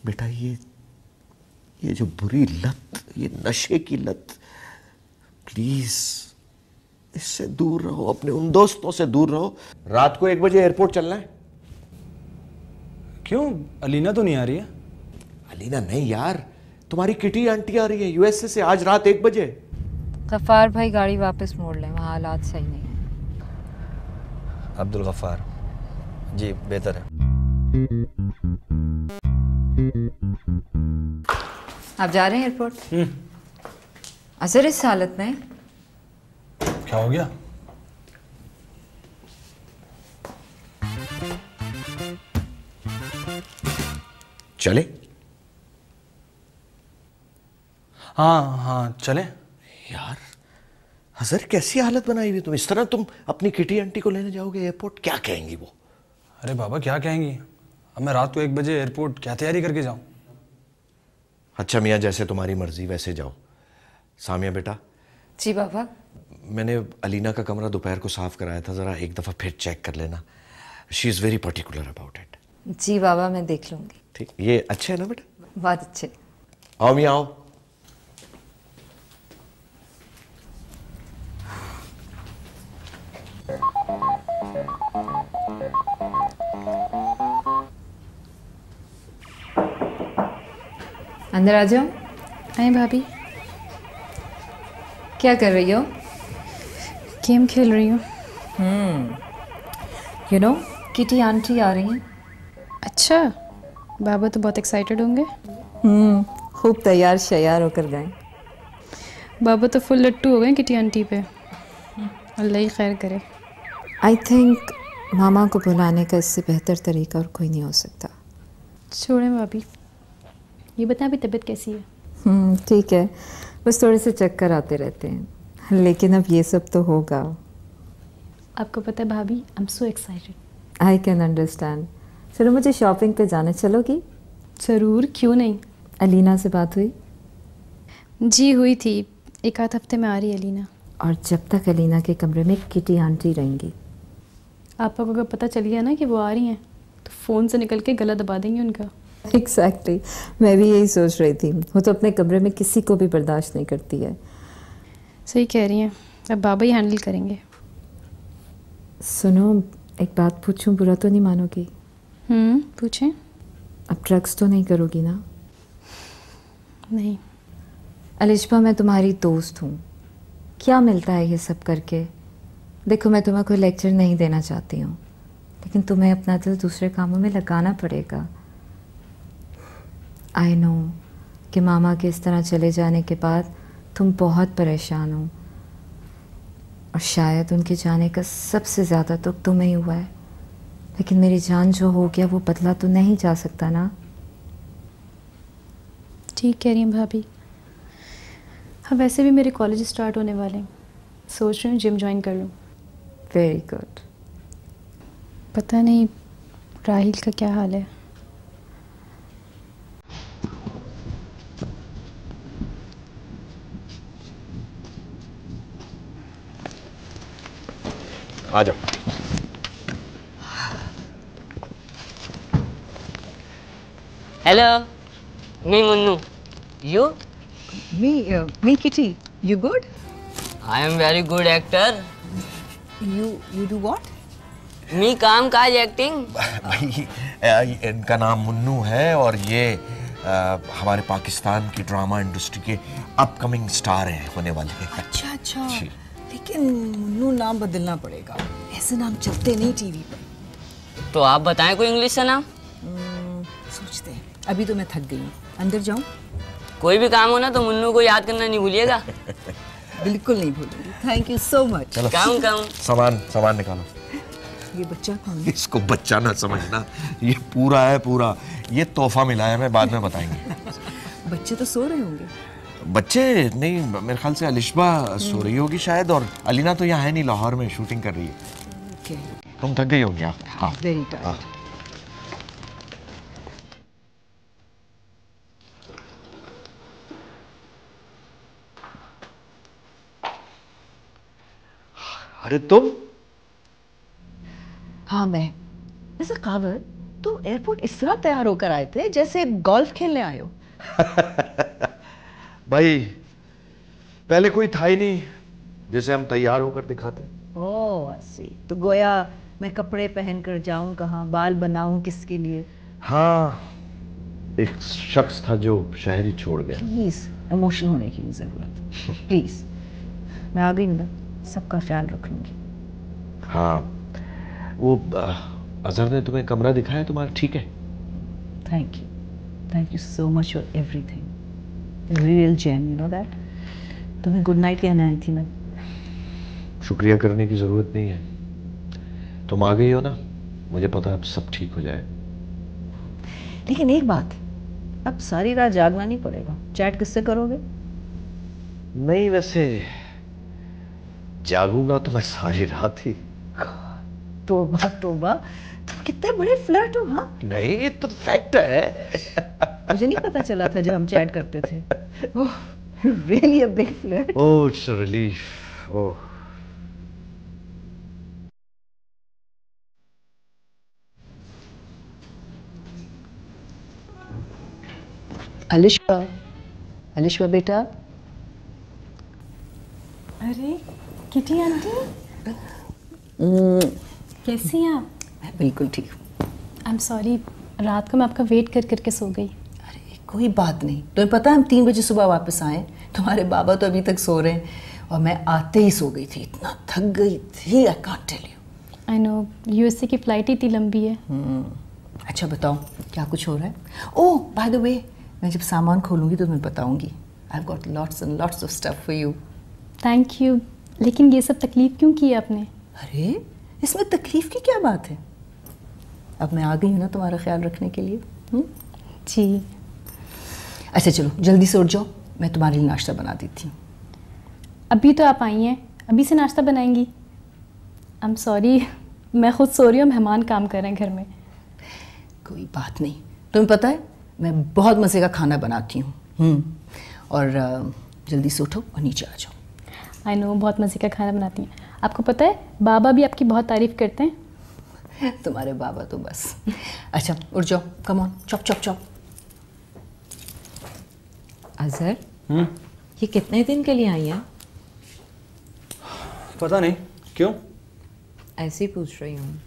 बेटा ये जो बुरी लत, ये नशे की लत, प्लीज इससे दूर रहो, अपने उन दोस्तों से दूर रहो। रात को 1 बजे एयरपोर्ट चलना है। क्यों, अलीना तो नहीं आ रही है? अलीना नहीं यार, तुम्हारी किटी आंटी आ रही है यूएसए से आज रात 1 बजे। गफ्फार भाई गाड़ी वापस मोड़ लें, वहाँ हालात सही नहीं है। अब्दुल गफ्फार जी, बेहतर है। आप जा रहे हैं एयरपोर्ट? अजहर इस हालत में? क्या हो गया? चले? हाँ चले। यार अजहर कैसी हालत बनाई हुई तुम, इस तरह तुम अपनी किटी आंटी को लेने जाओगे एयरपोर्ट, क्या कहेंगी वो? अरे बाबा क्या कहेंगी, अब मैं रात को 1 बजे एयरपोर्ट क्या तैयारी करके जाऊं? अच्छा मियाँ, जैसे तुम्हारी मर्जी वैसे जाओ। सामिया बेटा। जी बाबा। मैंने अलीना का कमरा दोपहर को साफ कराया था, जरा एक दफा फिर चेक कर लेना। She is very particular about it. जी बाबा, मैं देख लूंगी। ठीक, ये अच्छे है ना बेटा? बहुत अच्छे। आओ मियाँ आओ। अंदर आ जाओ। आए भाभी। क्या कर रही हो? गेम खेल रही हूँ। यू नो, किटी आंटी आ रही हैं। अच्छा, बाबा तो बहुत एक्साइटेड होंगे। खूब तैयार शैयार होकर गए। बाबा तो फुल लट्टू हो गए किटी आंटी पे। अल्लाह ही खैर करे। आई थिंक मामा को बुलाने का इससे बेहतर तरीका और कोई नहीं हो सकता। छोड़ें भाभी, ये बताएं अभी तबीयत कैसी है? ठीक है, बस थोड़े से चक्कर आते रहते हैं, लेकिन अब ये सब तो होगा। आपको पता है भाभी, I am so excited. I can understand. चलो मुझे शॉपिंग पे जाना, चलोगी? ज़रूर, क्यों नहीं। अलीना से बात हुई? जी हुई थी, 1 आध हफ्ते में आ रही है अलीना। और जब तक अलीना के कमरे में किटी आंटी रहेंगी। आपको अगर पता चल गया ना कि वो आ रही हैं, तो फ़ोन से निकल के गला दबा देंगे उनका। एग्जैक्टली, मैं भी यही सोच रही थी। वो तो अपने कमरे में किसी को भी बर्दाश्त नहीं करती है। सही कह रही हैं, अब बाबा ही हैंडल करेंगे। सुनो, एक बात पूछूं, बुरा तो नहीं मानोगी? पूछें। अब ड्रग्स तो नहीं करोगी ना? नहीं। अलिशबा, मैं तुम्हारी दोस्त हूँ, क्या मिलता है ये सब करके? देखो, मैं तुम्हें कोई लेक्चर नहीं देना चाहती हूँ, लेकिन तुम्हें अपना दिल दूसरे कामों में लगाना पड़ेगा। आई नो कि मामा के इस तरह चले जाने के बाद तुम बहुत परेशान हो, और शायद उनके जाने का सबसे ज़्यादा दुख तुम्हें ही हुआ है, लेकिन मेरी जान जो हो गया वो बदला तो नहीं जा सकता ना। ठीक कह रही हैं भाभी। हाँ, वैसे भी मेरे कॉलेज स्टार्ट होने वाले हैं, सोच रही हूँ जिम ज्वाइन कर लूँ। Very good. पता नहीं राहिल का क्या हाल है। आ जाओ। Hello, me Munnu. You? Me Kitty. You good? I am very good actor. You do what? Me काम काज एक्टिंग। भाई इनका नाम मुन्नू है और ये हमारे पाकिस्तान की ड्रामा इंडस्ट्री के अपकमिंग स्टार हैं, होने वाले हैं। अच्छा। जी। लेकिन मुन्नू नाम बदलना पड़ेगा, ऐसे नाम चलते नहीं टीवी पर। तो आप बताएं कोई इंग्लिश सा नाम। सोचते हैं, अभी तो मैं थक गई हूँ, अंदर जाऊँ? कोई भी काम हो ना तो मुन्नू को याद करना नहीं भूलिएगा। बिल्कुल नहीं भूलूंगी, थैंक यू सो मच। काम काम। सामान निकालो। ये बच्चा कौन है? इसको बच्चा ना समझना, ये पूरा है पूरा, ये तोहफा मिला है, मैं बाद में बताएंगे। बच्चे तो सो रहे होंगे। बच्चे नहीं, मेरे ख्याल से अलिशबा सो रही होगी शायद, और अलीना तो यहाँ है नहीं, लाहौर में शूटिंग कर रही है। ओके, तुम थक गई होगी। हाँ वेरी टायर्ड। अरे तुम? हाँ मैं। वैसे कावर, तुम एयरपोर्ट इस तरह तैयार होकर आए थे जैसे गोल्फ खेलने आए हो। भाई पहले कोई था ही नहीं जिसे हम तैयार होकर दिखाते। ओह ऐसी, तो गोया मैं कपड़े पहन कर जाऊं कहाँ, बाल बनाऊं किसके लिए? हाँ, एक शख्स था जो शहर ही छोड़ गया। प्लीज इमोशनल होने की जरूरत, प्लीज। मैं आ गई हूँ ना, सबका ख्याल रख लूंगी। हाँ, वो अजहर ने तुम्हें कमरा दिखाया तुम्हारा, ठीक है? Thank you so much for everything, real gem, you know that. तुम्हें गुड नाइट कहने आई थी मैं। शुक्रिया करने की जरूरत नहीं है, तुम आ गई हो ना, मुझे पता है अब सब ठीक हो जाए। लेकिन एक बात, अब सारी रात जागना नहीं पड़ेगा। चैट किससे करोगे? नहीं, वैसे जागूंगा तो मैं सारी रात ही। तोबा तोबा, तुम कितने बड़े फ्लर्ट हो। हाँ, नहीं, ये तो फैक्ट है। मुझे नहीं पता चला था जब हम चैट करते थे। Oh, really a big flirt. Oh, it's a relief. Oh, Alisha बेटा। अरे किटी आंटी, कैसी हैं आप? मैं बिल्कुल ठीक हूँ। आई एम सॉरी, रात को मैं आपका वेट कर करके सो गई। अरे कोई बात नहीं, तुम्हें पता है हम 3 बजे सुबह वापस आए, तुम्हारे बाबा तो अभी तक सो रहे हैं, और मैं आते ही सो गई थी, इतना थक गई थी, I can't tell you. I know, USA की फ़्लाइट ही इतनी लंबी है। अच्छा बताओ, क्या कुछ हो रहा है? ओह बाय द वे, मैं जब सामान खोलूंगी तो तुम्हें बताऊंगी। I have got lots and lots of stuff for you. Thank you, लेकिन ये सब तकलीफ़ क्यों की आपने? अरे इसमें तकलीफ की क्या बात है, अब मैं आ गई हूँ ना तुम्हारा ख्याल रखने के लिए। जी। अच्छा चलो जल्दी से उठ जाओ, मैं तुम्हारे लिए नाश्ता बना देती हूँ। अभी तो आप आई हैं, अभी से नाश्ता बनाएंगी? आई एम सॉरी, मैं खुद सो रही हूँ, मेहमान काम कर रहे हैं घर में। कोई बात नहीं, तुम्हें पता है मैं बहुत मज़े का खाना बनाती हूँ। और जल्दी से उठो और नीचे आ जाओ। आई नो, बहुत मज़े का खाना बनाती हैं। आपको पता है बाबा भी आपकी बहुत तारीफ़ करते हैं। तुम्हारे बाबा तो बस। अच्छा उठ जाओ, come on, chop chop chop. Azhar, ये कितने दिन के लिए आई हैं? पता नहीं क्यों, ऐसे ही पूछ रही हूँ।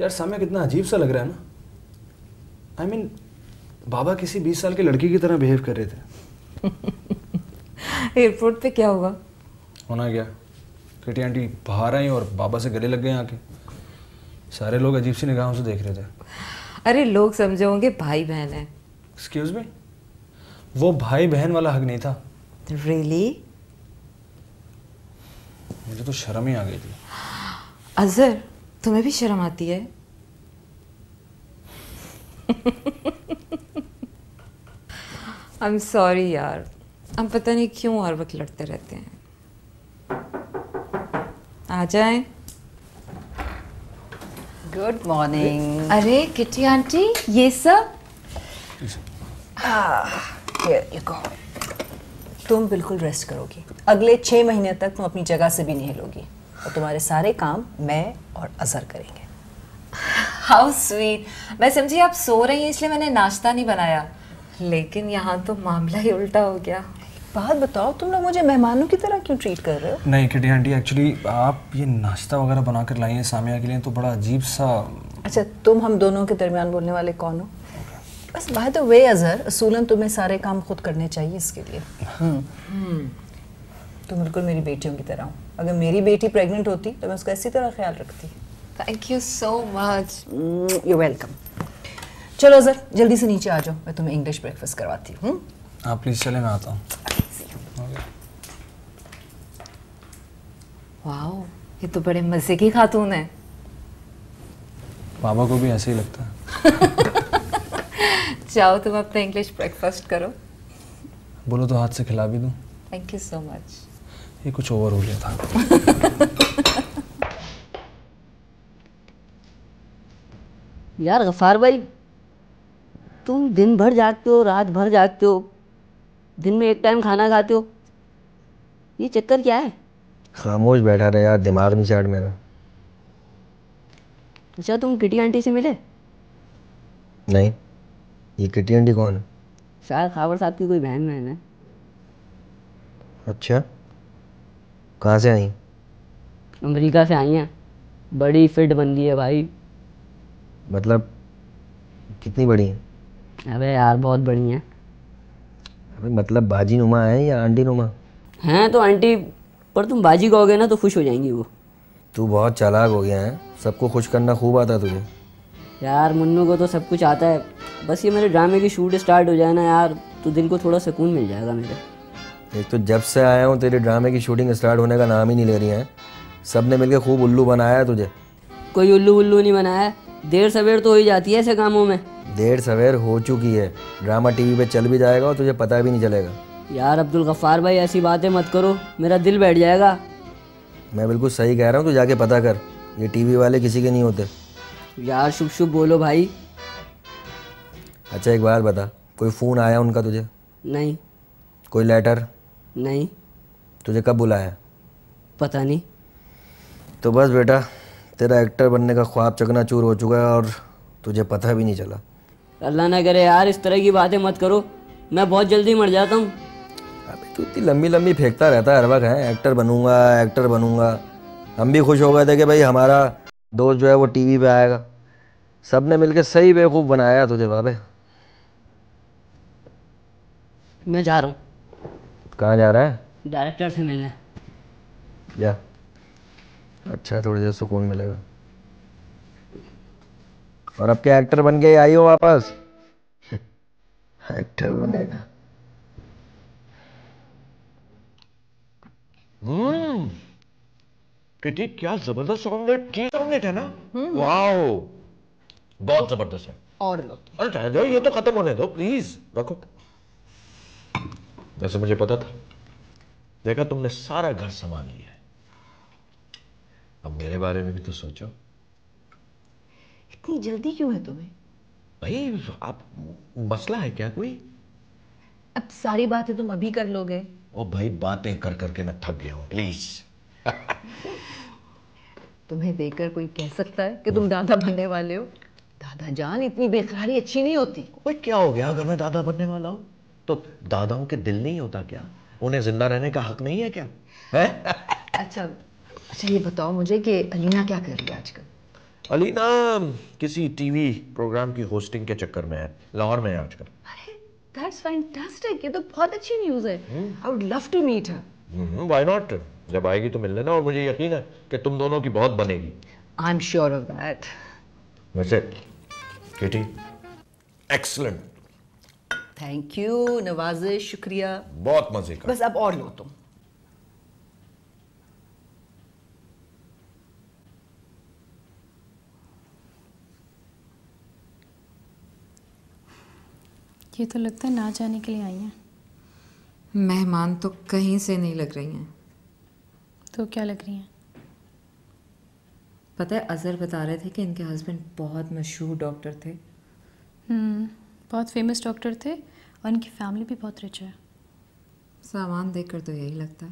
यार सामने कितना अजीब सा लग रहा है ना। आई मीन बाबा किसी 20 साल के लड़की की तरह बिहेव कर रहे थे। एयरपोर्ट पे क्या हुआ? होना क्या, किटी आंटी बाहर आई और बाबा से गले लग गए आके। सारे लोग अजीब सी निगाहों से देख रहे थे। अरे लोग समझे होंगे भाई बहन है। एक्सक्यूज मी, वो भाई बहन वाला हक नहीं था। रियली? मुझे तो शर्म ही आ गई थी। अजहर, तुम्हें भी शर्म आती है? आई एम सॉरी यार, हम पता नहीं क्यों हर वक्त लड़ते रहते हैं। आ जाएं। Good morning. अरे किटी आंटी, ये सब? Here you go. तुम बिल्कुल रेस्ट करोगी, अगले 6 महीने तक तुम अपनी जगह से भी नहीं हिलोगी, और तुम्हारे सारे काम मैं और अजहर करेंगे। How sweet. मैं समझी आप सो रही हैं इसलिए मैंने नाश्ता नहीं बनाया, लेकिन यहाँ तो मामला ही उल्टा हो गया। बात बताओ, तुम लोग मुझे मेहमानों की तरह क्यों ट्रीट कर रहे हो? नहीं किटी आंटी, एक्चुअली आप ये नाश्ता वगैरह बनाकर लाई हैं सामिया के लिए, तो बड़ा अजीब सा। अच्छा, तुम हम दोनों के दरमियान बोलने वाले कौन हो? बस बाय द वे अजहर, असूलन तुम्हें सारे काम खुद करने चाहिए इसके लिए। तुम बिल्कुल मेरी बेटियों की तरह हो। अगर मेरी बेटी प्रेग्नेंट होती तो मैं उसका इसी तरह ख्याल रखती। Thank you so much. You welcome. चलो सर जल्दी से नीचे आ जाओ, मैं तुम्हें इंग्लिश ब्रेकफास्ट करवाती हूँ। आप प्लीज़ चले, मैं आता हूँ। वाओ, ये तो बड़े मज़े की खातून है। पापा को भी ऐसे ही लगता है। जाओ तुम अपना इंग्लिश ब्रेकफास्ट करो। बोलो तो हाथ से खिला भी दूँ। Thank you so much. ये कुछ ओवर हो गया था। यार गफ्फार भाई, तुम दिन भर जागते हो, रात भर जागते हो, दिन में एक टाइम खाना खाते हो, ये चक्कर क्या है? खामोश बैठा रहे यार, दिमाग नहीं चाट मेरा। अच्छा, तुम किटी आंटी से मिले? नहीं, ये किटी आंटी कौन है? शायद खावर साहब की कोई बहन बहन है। अच्छा, कहाँ से आई? अमेरिका से आई हैं, बड़ी फिट बन गई है भाई। मतलब कितनी बड़ी है? अबे यार बहुत बड़ी हैं। अबे मतलब बाजी नुमा है या आंटी नुमा? हैं तो आंटी, पर तुम बाजी कहोगे ना तो खुश हो जाएंगी वो। तू बहुत चालाक हो गया है, सबको खुश करना खूब आता तुझे। यार मुन्नू को तो सब कुछ आता है, बस ये मेरे ड्रामे की शूट स्टार्ट हो जाए ना यार, तो दिल को थोड़ा सुकून मिल जाएगा मेरे। एक तो जब से आया हूँ तेरे ड्रामे की शूटिंग स्टार्ट होने का नाम ही नहीं ले रही है। सब ने मिलकर खूब उल्लू बनाया है तुझे। कोई उल्लू उल्लू नहीं बनाया, देर सवेर तो हो ही जाती है ऐसे कामों में। देर सवेर हो चुकी है, ड्रामा टीवी पे चल भी जाएगा और तुझे पता भी नहीं चलेगा। यार अब्दुल गफ्फार भाई ऐसी बातें मत करो, मेरा दिल बैठ जाएगा। मैं बिल्कुल सही कह रहा हूँ, तू जाके पता कर, ये टीवी वाले किसी के नहीं होते। यार शुभ शुभ बोलो भाई। अच्छा एक बात बता, कोई फ़ोन आया उनका तुझे? नहीं। कोई लेटर? नहीं। तुझे कब बुलाया? पता नहीं। तो बस बेटा, तेरा एक्टर बनने का ख्वाब चकनाचूर हो चुका है और तुझे पता भी नहीं चला। अल्लाह ना करे यार, इस तरह की बातें मत करो, मैं बहुत जल्दी मर जाता हूँ। अबे तू इतनी लंबी लंबी फेंकता रहता है हर वक्त, है एक्टर बनूंगा एक्टर बनूंगा। हम भी खुश हो गए थे कि भाई हमारा दोस्त जो है वो टीवी पे आएगा। सब ने मिलकर सही बेवकूफ़ बनाया तुझे बाबे। मैं जा रहा हूँ। कहाँ जा रहा है? डायरेक्टर से मिलने। जा। अच्छा, थोड़ी देर सुकून मिलेगा। और अब क्या एक्टर बन के आई हो वापस? एक्टर बनेगा। किटी क्या जबरदस्त ऑमलेट, चीज ऑमलेट है ना? वाओ, बहुत जबरदस्त है। और लो। अरे रहने दो, ये तो खत्म होने दो प्लीज, रखो। वैसे मुझे पता था, देखा तुमने सारा घर संभाल लिया है, अब मेरे बारे में भी तो सोचो। इतनी जल्दी क्यों है तुम्हें? भाई आप, मसला है क्या कोई? अब सारी बातें तुम अभी कर लोगे? ओ भाई बातें कर करके मैं थक गया हूं, प्लीज। तुम्हें देखकर कोई कह सकता है कि तुम दादा बनने वाले हो? दादा जान, इतनी बेकरारी अच्छी नहीं होती। भाई क्या हो गया अगर मैं दादा बनने वाला हूं? तो दादाओं के दिल नहीं होता क्या? उन्हें जिंदा रहने का हक नहीं है क्या? है? अच्छा अच्छा, ये बताओ मुझे कि अलीना क्या कर रही है आजकल? अलीना किसी टीवी प्रोग्राम की होस्टिंग के चक्कर में है, लाहौर में है आजकल। अरे दैट्स फैंटास्टिक, ये तो बहुत अच्छी न्यूज़ है। I would love to meet her. Why not, जब आएगी तो मिल लेना, और मुझे यकीन है कि तुम दोनों की बहुत बनेगी। I am sure of that. वैसे किटी, एक्सीलेंट, थैंक यू, नवाजिश, शुक्रिया। बहुत मजे का। बस अब और लो तुम। ये तो लगता है ना जाने के लिए आई हैं। मेहमान तो कहीं से नहीं लग रही हैं। तो क्या लग रही हैं? पता है, अज़हर बता रहे थे कि इनके हस्बैंड बहुत मशहूर डॉक्टर थे। बहुत फेमस डॉक्टर थे और इनकी फैमिली भी बहुत रिच है। सामान देखकर तो यही लगता है।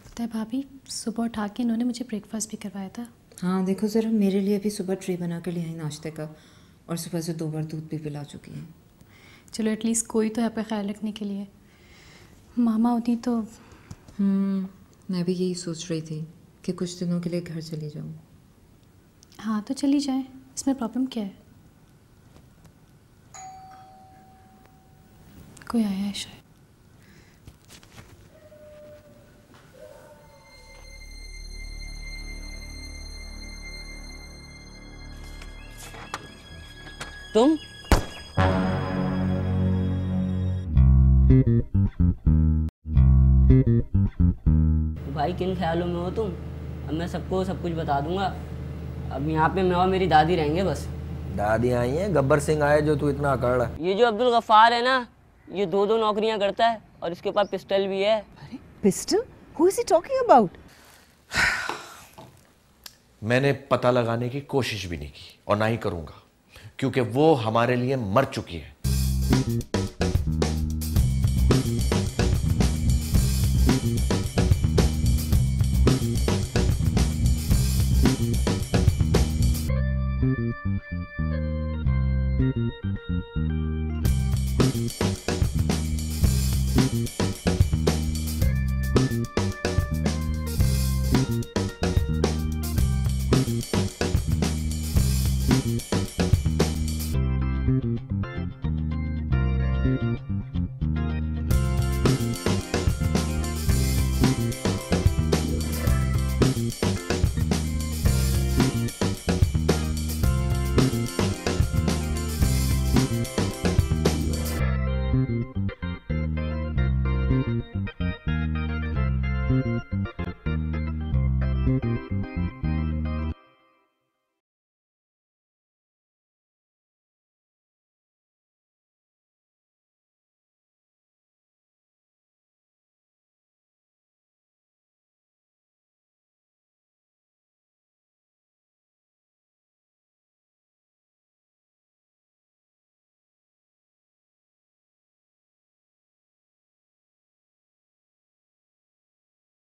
पता है भाभी, सुबह उठा के इन्होंने मुझे ब्रेकफास्ट भी करवाया था। हाँ देखो ज़रा, मेरे लिए भी सुबह ट्रे बना कर ले आई नाश्ते का, और सुबह से 2 बार दूध भी पिला चुकी हैं। चलो एटलीस्ट कोई तो है पे ख्याल रखने के लिए। मामा होती तो। मैं भी यही सोच रही थी कि कुछ दिनों के लिए घर चली जाऊँ। हाँ तो चली जाए, इसमें प्रॉब्लम क्या है? कोई आया है शायद। तुम? भाई किन ख्यालों में हो तुम? अब मैं सबको सब कुछ बता दूंगा। अब यहाँ पे मैं और मेरी दादी रहेंगे बस। दादी आई हैं, गब्बर सिंह आए जो तू इतना अकड़ रहा। ये जो अब्दुल गफ्फार है ना, ये 2 नौकरियां करता है और इसके पास पिस्टल भी है। अरे pistol? Who is he talking about? मैंने पता लगाने की कोशिश भी नहीं की और ना ही करूंगा, क्योंकि वो हमारे लिए मर चुकी है।